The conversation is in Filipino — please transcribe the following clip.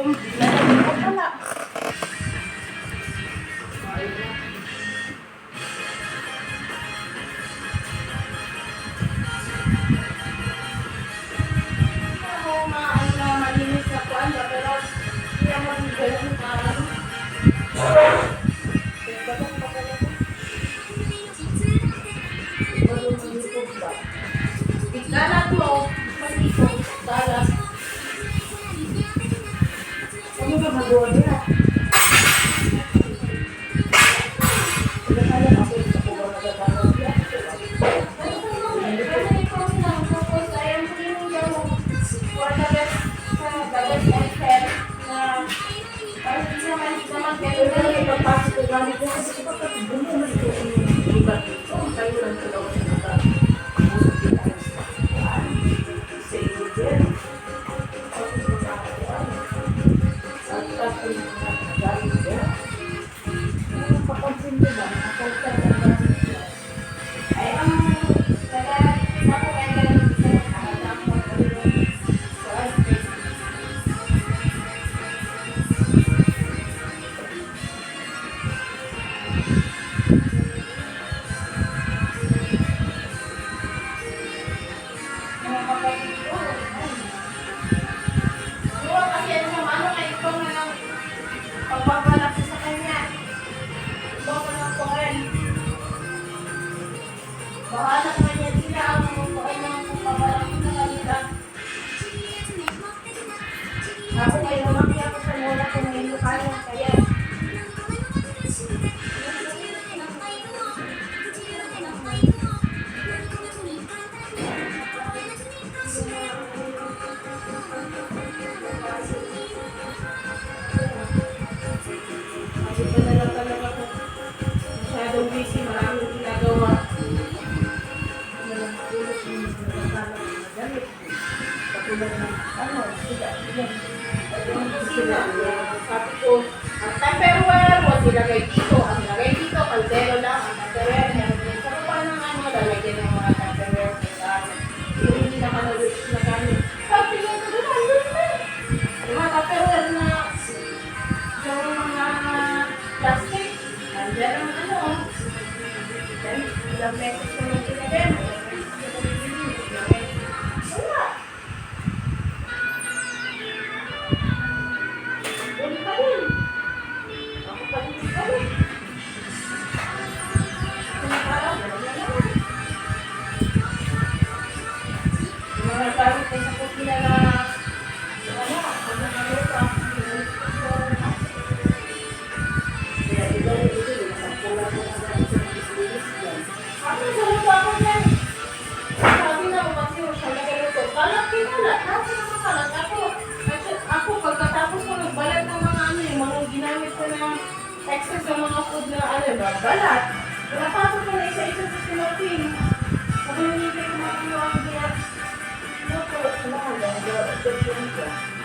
yung lalagyan ko pala. Malinis na po ano, pero hindi ang magigala ng parang. Ganun pa pala po. Malulungkot ba? Biglalat mo, mag-ikot, dalas. Ano ba magawa nila? Kaya ako ito ko ba nagagawa niya? Pagpapalaki sa kanya. Bawa ng kuhan. Bahala ka niya sila ang kuhan ng pagpapalaki sa kanila. Ako ngayon, lumaki ako sa lola ko ngayon kaya. Kasi talaga ako masyadong busy, maraming ginagawa. Tulog yung nagkakalang madamit. Patulog ng sila. Sabi ko, ang Tupperware, huwag ilagay dito. Ang ilagay dito, kaldero lang. Ang Tupperware, meron din sa baba ng lalagyan ng mga Tupperware. Yung hindi naman na gamit. Sabi ko, doon na. Yung mga Tupperware na yung mga plastic, nandiyan ang ilang meses ko nung pinagyan. Wala. Uli pa rin. Ako pa rin pa rin. Parang wala naman. Yung mga parang sa kusina na excess sa mga food na balat. Napasok ko na isa-isa sa sinapin. Kung hindi ko makagawa ang ginagawa. Ito,